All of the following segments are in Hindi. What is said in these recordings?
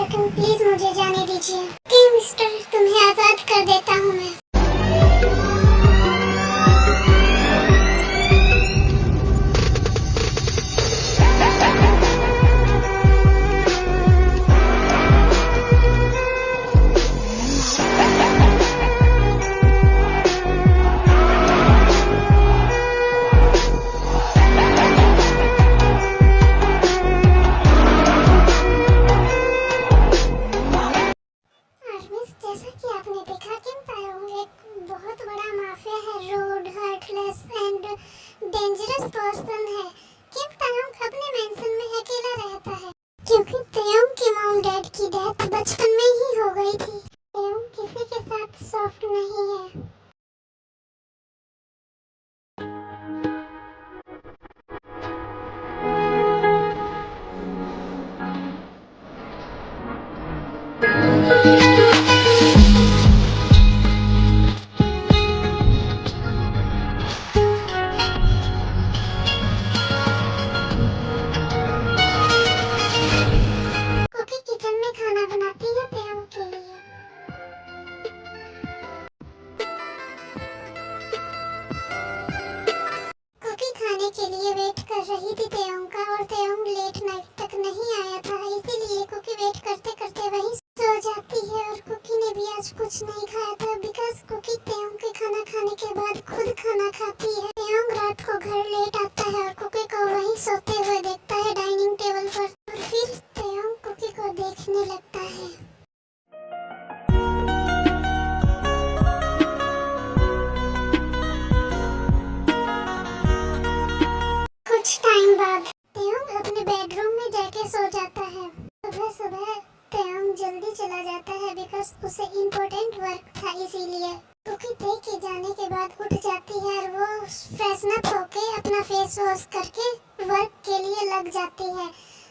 सेकंड प्लीज मुझे जाने दीजिए। ओके मिस्टर, तुम्हें आजाद कर देता हूँ मैं। जैसा कि आपने देखा कि तायोंग एक बहुत बड़ा माफिया है, rude, heartless and dangerous person है। किम तायोंग अपने मेंशन में अकेला रहता है क्योंकि तायोंग की मॉम डैड की डेथ बचपन में ही हो गई थी। तायोंग किसी के साथ सॉफ्ट नहीं है। के लिए वेट कर रही थी तायोंग का, और तायोंग लेट नाइट तक नहीं आया था, इसीलिए कुकी वेट करते करते वहीं सो जाती है। और कुकी ने भी आज कुछ नहीं खाया था बिकॉज कुकी तायोंग के खाना खाने के बाद खुद खाना खाती है। तायोंग रात को घर लेट आता है और कुकी को वहीं सोते हुए देखता है डाइनिंग टेबल पर, और फिर तायोंग कुकी को देखने लगता है। कुछ टाइम बाद तायोंग अपने बेडरूम में जाके सो जाता है। सुबह सुबह तायोंग जल्दी चला जाता है बिकॉज उसे इम्पोर्टेंट वर्क था, इसीलिए कुकी ते के जाने के बाद उठ जाती है और वो फ्रेशन अप होके अपना फेस वॉश करके वर्क के लिए लग जाती है,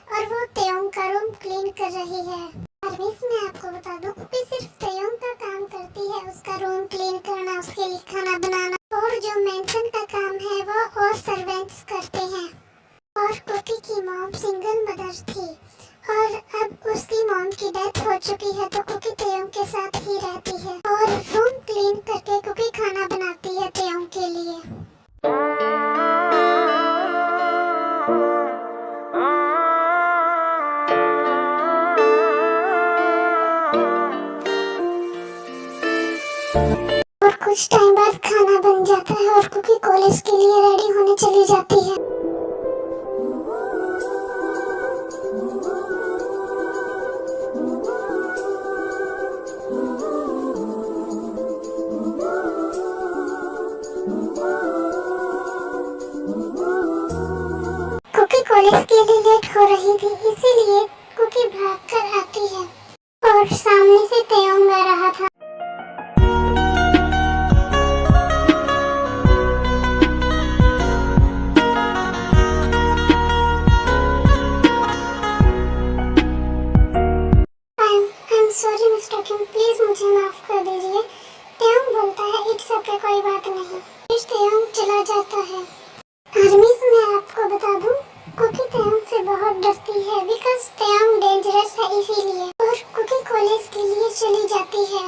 और वो तायोंग का रूम क्लीन कर रही है। और मैं आपको बता दूं, कुकी सिर्फ तायोंग का काम करती है, उसका रूम क्लीन करना, उसके लिए खाना बनाना, और जो मेंशन का काम है वो और सर्वेंट्स करते हैं। और कुकी की मॉम सिंगल मदर थी और अब उसकी मॉम की डेथ हो चुकी है, तो कुकी तायोंग के साथ ही रहती है और रूम क्लीन करके कुकी खाना बनाती है तायोंग के लिए। और कुछ टाइम बाद खाना बन जाता है और कुकी कॉलेज के लिए रेडी होने चली जाती है। कुकी कॉलेज के लिए लेट हो रही थी, इसीलिए कुकी भागकर आती है और सामने से तायोंग आ रहा था। सॉरी मिस्टर किम, प्लीज मुझे माफ कर दीजिए। तायोंग बोलता है इट्स ओके, कोई बात नहीं। फिर तायोंग चला जाता है। आर्मीज मैं आपको बता दूं, कुकी तायोंग से बहुत डरती है बिकॉज तायोंग डेंजरस है, इसीलिए। और कुकी कॉलेज के लिए चली जाती है।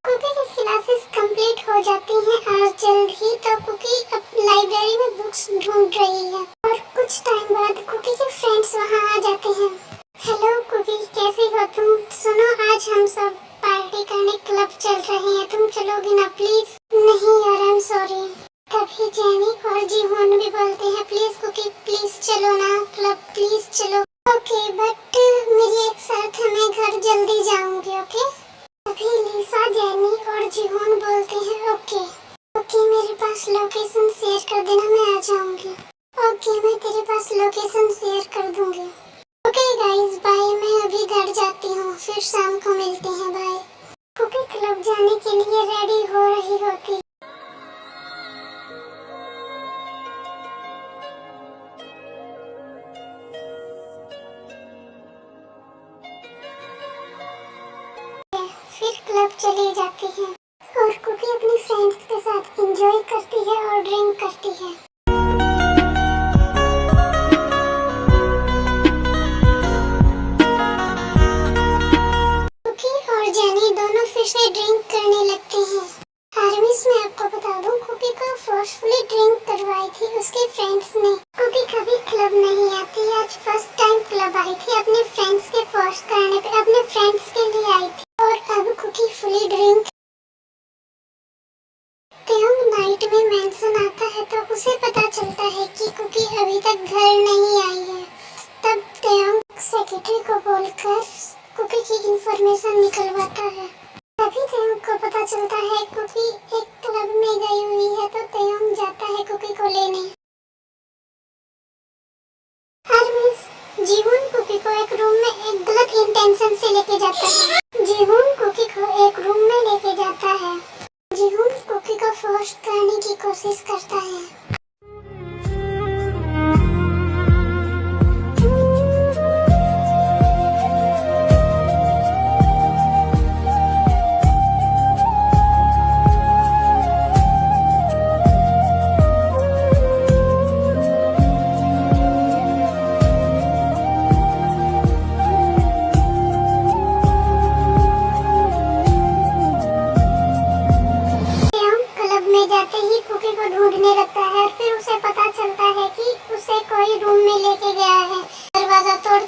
कुकी की क्लासेस कंप्लीट हो जाती हैं आज जल्द ही, तो कुकी अब लाइब्रेरी में बुक्स ढूंढ रही है। और कुछ टाइम बाद कुकी के फ्रेंड्स वहाँ आ जाते हैं। हेलो कुकी, कैसी हो तुम? सुनो, आज हम सब पार्टी करने क्लब चल रहे हैं, तुम चलोगी ना प्लीज? नहीं यार, आई एम सॉरी। तभी जेनी और जीहोन भी बोलते हैं प्लीज कुकी, प्लीज चलो ना क्लब, प्लीज चलो। ओके बट मेरी एक शर्त है, मैं घर जल्दी जाऊंगी। ओके? तभी लिसा, जेनी और जीहोन बोलते हैं ओके। ओके, मेरे पास लोकेशन शेयर कर देना, मैं आ जाऊंगी। ओके, मैं तेरे पास लोकेशन शेयर कर दूंगी। ओके गाइस, बाय, मैं अभी घर जाती हूँ, फिर शाम को मिलते हैं, बाय। कुकी क्लब जाने के लिए रेडी हो रही होती। फिर क्लब चली जाती है और कुकी अपनी फ्रेंड्स के साथ एंजॉय करती है और ड्रिंक करती है। कुकी की इंफॉर्मेशन निकलवाता है। तभी तेयोंग को पता चलता है कुकी एक क्लब में गई हुई है, तो तेयोंग जाता है कुकी को लेने। हरमिस जीवून कुकी को एक रूम में एक गलत इंटेंशन से लेके जाता है। जीवून कुकी को एक रूम में लेके जाता है। जीवून कुकी को फोर्स करने की कोशिश करता है। जाते ही कुकी को ढूंढने लगता है और फिर उसे पता चलता है कि उसे कोई रूम में लेके गया है। दरवाजा तोड़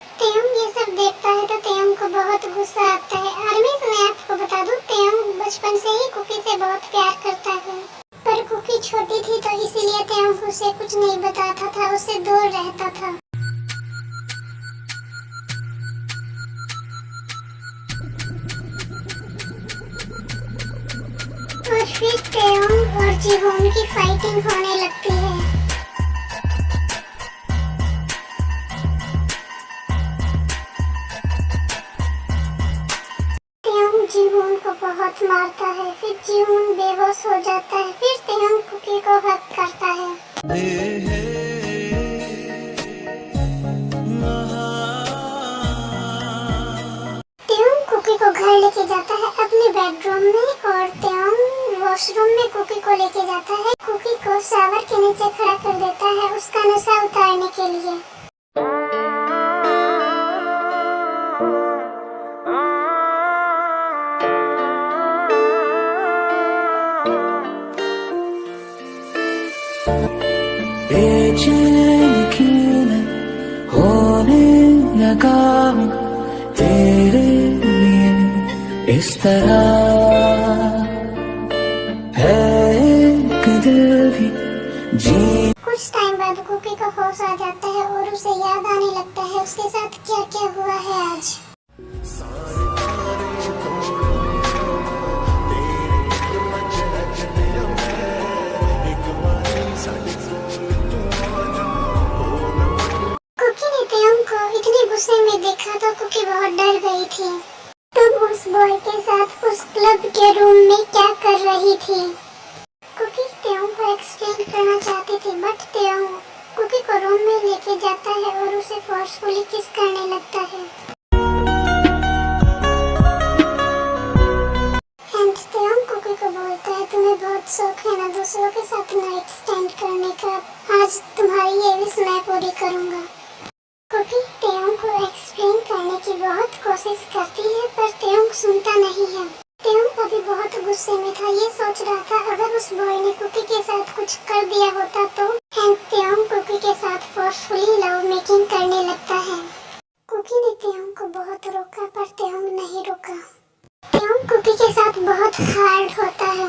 तेयोंग ये सब देखता है तो तेयोंग को बहुत गुस्सा आता है। हरमिस मैं आपको बता दूं, तेयोंग बचपन से ही कुकी से बहुत प्यार करता है, पर कुकी छोटी थी तो इसीलिए तेयोंग उसे कुछ नहीं बताता था, उससे दूर रहता था। और फिर तेयोंग और जीवून की फाइटिंग होने लगती है। जीवून को बहुत मारता है, फिर जीवून बेहोश हो जाता है। फिर तेयोंग कुकी को हक करता है। तेयोंग कुकी को घर लेके जाता है अपने बेडरूम में, और तेयोंग वॉशरूम में कुकी को लेके जाता है। कुकी को शावर के नीचे खड़ा कर देता है उसका नशा उतारने के लिए। बेचैन क्यों मैं होने लगा हूँ तेरे लिए, इस तरह है एक दिल भी जी। कुछ टाइम बाद कुकी को होश आ जाता है और उसे याद आने लगता है उसके साथ क्या क्या हुआ है आज। गुस्से में देखा तो कुकी बहुत डर गई थी। तुम उस बॉय के साथ उस क्लब के रूम में क्या कर रही थी? कुकी तेयोंग को एक्सप्लेन करना चाहती थी, बट तेयोंग कुकी को रूम में लेके जाता है और उसे फोर्सफुली किस करने लगता है। एंड तेयोंग कुकी को बोलता है तुम्हें बहुत शौक है ना दूसरों के साथ नाइट स्टैंड करने का, आज तुम्हारी ये विश मैं पूरी करूंगा। कुकी तेयोंग को एक्सप्लेन करने की बहुत कोशिश करती है, पर तेयोंग सुनता नहीं है। तेयोंग अभी बहुत गुस्से में था, ये सोच रहा था अगर उस बॉय ने कुकी के साथ कुछ कर दिया होता तो। एंड तेयोंग कुकी के साथ फोर्सफुली लव मेकिंग करने लगता है। कुकी ने तेयोंग को बहुत रोका, पर तेयोंग नहीं रुका। तेयोंग कुकी के साथ बहुत हार्ड होता है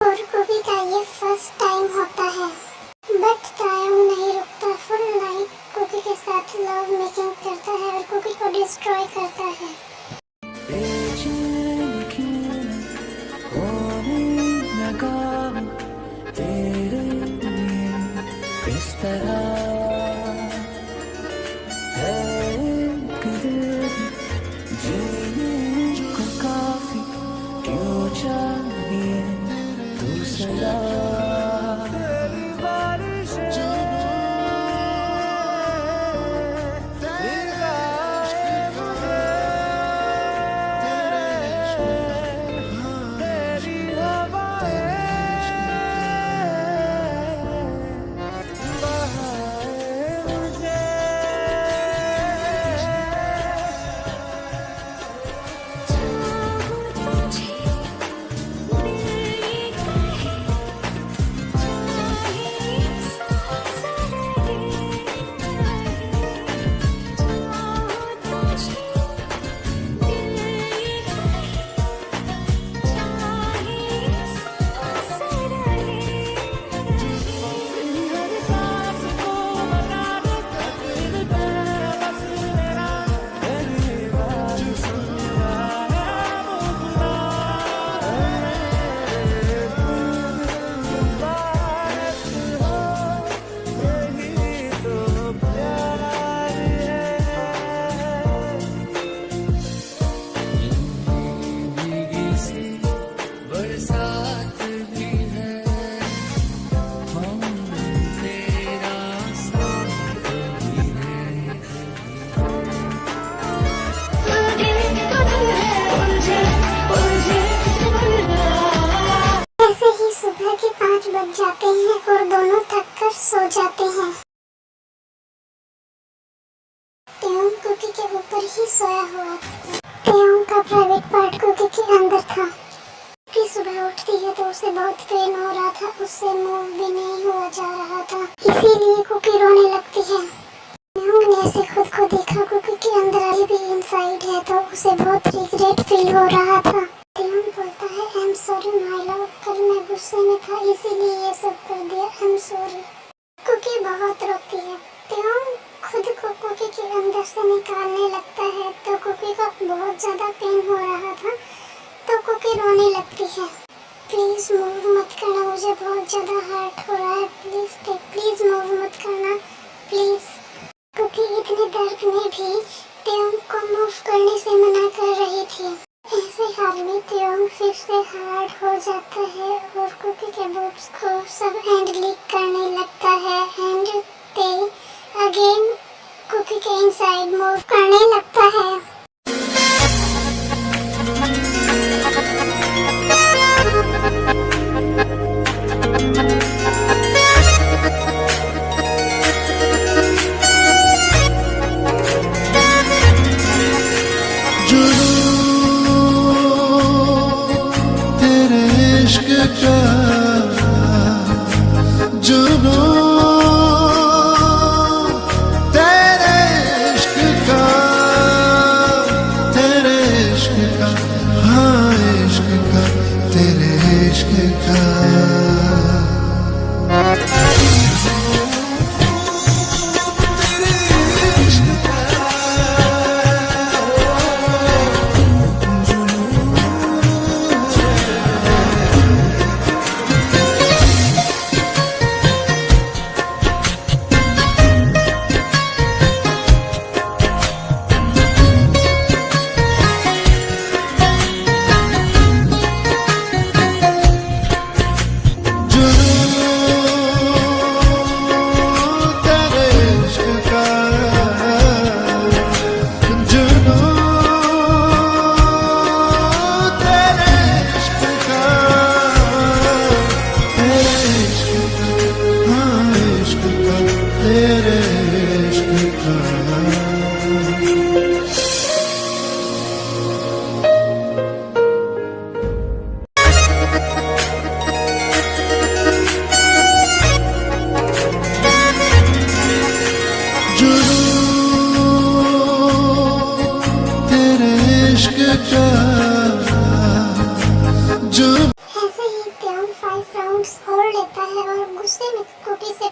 और कुकी का ये फर्स्ट टाइम होता है, बट तेयोंग नहीं रुकता। फुल नाइट कुकी के साथ लव मेकिंग करता है और कुकी को डिस्ट्रॉय करता है। तेरे लिए इस तरह है एक दिल जीने को काफी क्यों चाहिए दूसरा। सुबह के 5 बज जाते हैं और दोनों थक कर सो जाते हैं। त्योंग कुकी के ऊपर ही सोया हुआ था। त्योंग का प्राइवेट पार्ट कुकी के अंदर था। कुकी सुबह उठती है तो उसे बहुत पेन हो रहा था, उससे मूव भी नहीं हुआ जा रहा था, इसीलिए कुकी रोने लगती है। त्योंग ने ऐसे खुद को देखा कुकी के अंदर अभी भी इनसाइड है तो उसे बहुत रिग्रेट फील हो रहा था। त्योंग बोलता है I am sorry my love, कल मैं गुस्से में था इसीलिए ये सब कर दिया, आई एम सॉरी। कुकी बहुत रोती है। त्योंग खुद को कुकी के अंदर से निकालने लगता है तो कुकी को बहुत ज्यादा पेन हो रहा था तो कुकी रोने लगती है। प्लीज मूव मत करना, मुझे बहुत ज्यादा हर्ट हो रहा है, प्लीज मूव मत करना प्लीज। कुकी इतने दर्द में भी त्योंग को मूव करने से मना कर रही थी। ऐसे हाल में त्योंग फिर से हार्ड हो जाता है और कुकी के बोब्स को सब एंड लीक करने लगता है एंड ते अगेन कुकी के इनसाइड मूव करने लगता है।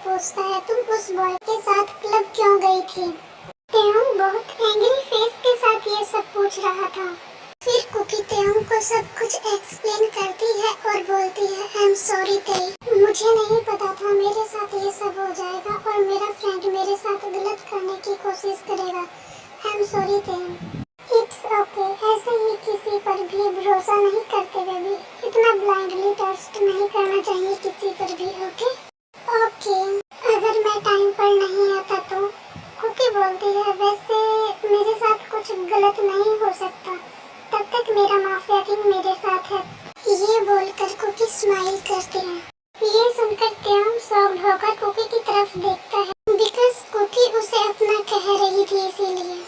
पूछता है तुम उस बॉय के साथ क्लब क्यों गई थी। त्योंग बहुत एंग्री फेस के साथ ये सब पूछ रहा था। फिर कुकी त्योंग को सब कुछ एक्सप्लेन करती है और बोलती है आई एम सॉरी तेई, मुझे नहीं पता था मेरे साथ ये सब हो जाएगा और मेरा फ्रेंड मेरे साथ गलत करने की कोशिश करेगा, आई एम सॉरी तेई। इट्स ओके, ऐसे ही किसी पर भी भरोसा नहीं करते बेबी, इतना ब्लाइंडली ट्रस्ट नहीं करना चाहिए किसी पर भी। ओके ओके, अगर मैं टाइम पर नहीं आता तो। कुकी बोलती है वैसे मेरे साथ कुछ गलत नहीं हो सकता, तब तक मेरा माफिया किंग मेरे साथ है। ये बोलकर कुकी स्माइल करती है। ये सुनकर त्योंग शॉक्ड होकर कुकी की तरफ देखता है बिकॉज कुकी उसे अपना कह रही थी इसीलिए।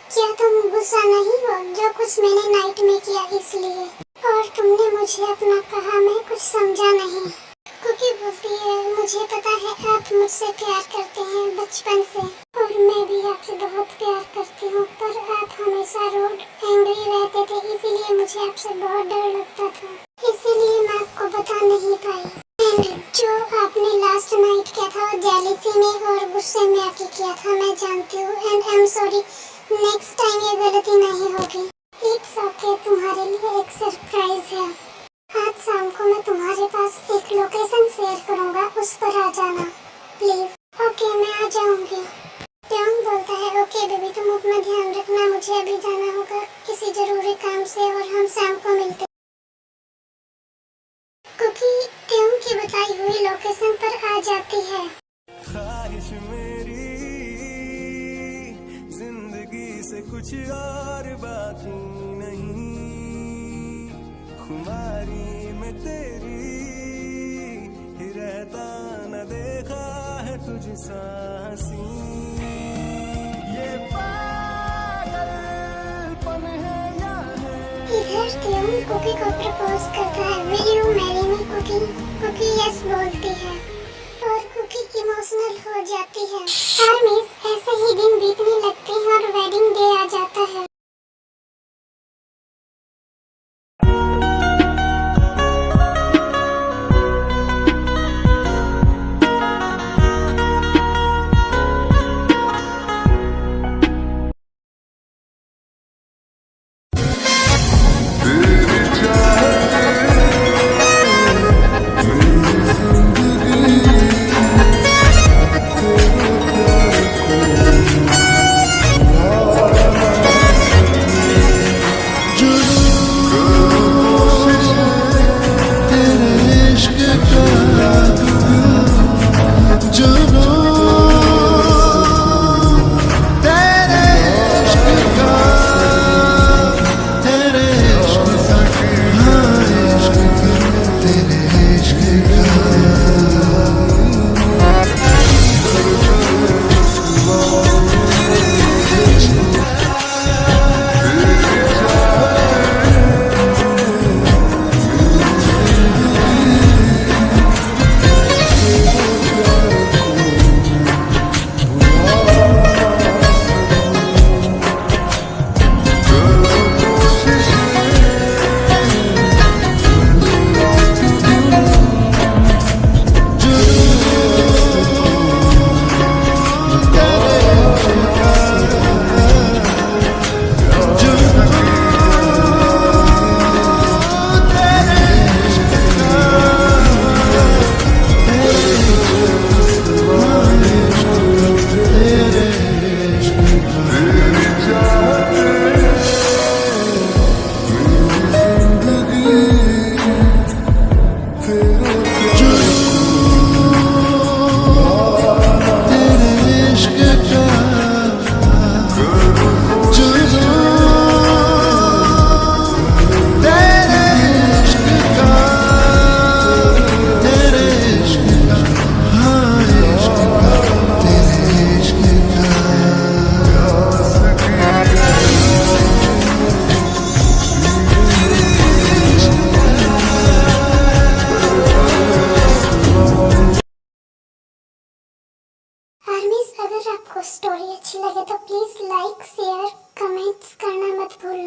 क्या तुम गुस्सा नहीं हो जो कुछ मैंने नाइट में किया इसलिए, और तुमने मुझे अपना कहा मैं कुछ समझा नहीं। कुकी बोलती है मुझे पता है आप मुझसे प्यार करते हैं बचपन से और मैं भी आपसे बहुत प्यार करती हूँ, पर आप हमेशा रोड एंग्री रहते थे इसीलिए मुझे आपसे बहुत डर लगता था, इसीलिए मैं आपको बता नहीं पाई। एंड जो आपने लास्ट नाइट किया था वो जेलिसी में और गुस्से में आके किया था, मैं जानती हूँ and I am sorry, next time ये गलती नहीं होगी। इट्स ओके, तुम्हारे लिए एक सरप्राइज है। आज शाम को मैं तुम्हारे पास एक लोकेशन शेयर करूंगा, उस पर आ जाना प्लीज। ओके मैं आ जाऊंगी। त्योंग बोलता है ओके बेबी, तुम अपना ध्यान रखना, मुझे अभी जाना होगा किसी जरूरी काम से और हम शाम को मिलते। कुकी त्योंग की बताई हुई लोकेशन पर आ जाती है। ख्वाहिश मेरी जिंदगी से कुछ और बाकी नहीं, खुमारी में तेरी ही रहता न देखा है तुझसा हंसी ये पागलपन है या है इधर त्योंग कुकी को प्रपोज करता है, will you marry me Cookie? Cookie yes बोलती है और कुकी इमोशनल हो जाती है। आर्मीज ऐसे ही दिन बीतने लगते हैं और वेडिंग डे आ जाता है। अगर आपको स्टोरी अच्छी लगे तो प्लीज लाइक शेयर कमेंट्स करना मत भूलना।